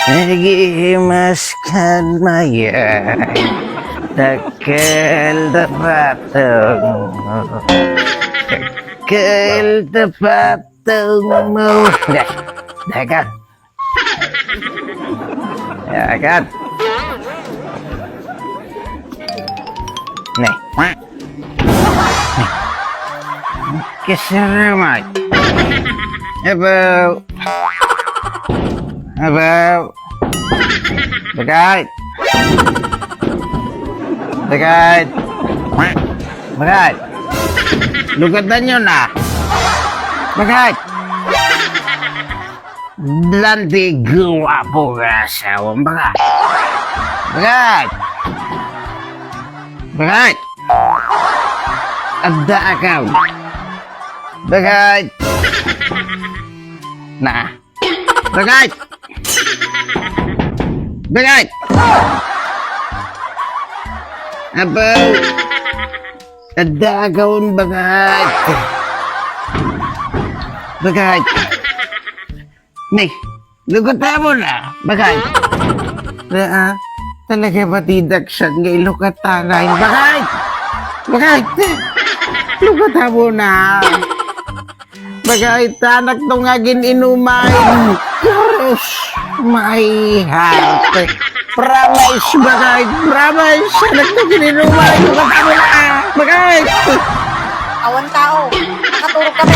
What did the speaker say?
Nagihimaskan mayay, takal na patong mo. Takal na patong mo. Dagat. Dagat. Nih. Keseramat. About. Bagay. Lugatan nyo na. Bagay. Lanti guwapo ka asawang bagay. Bagay. Ada akaw. Bagay. Nah. Bagay. Abaw. Ada akawang bagay. Nih, lugatan mo na. Bagay. Talaga ba tidak siya ng ilokatangay? Bagay. Lugatan mo na. Bagay, tanak to nga ginumay. Diyos, my heart. Promise, bagay. Promise. Tanak to ginumay. Lugatan mo na. Bagay. Awan tao. Nakaturog kami.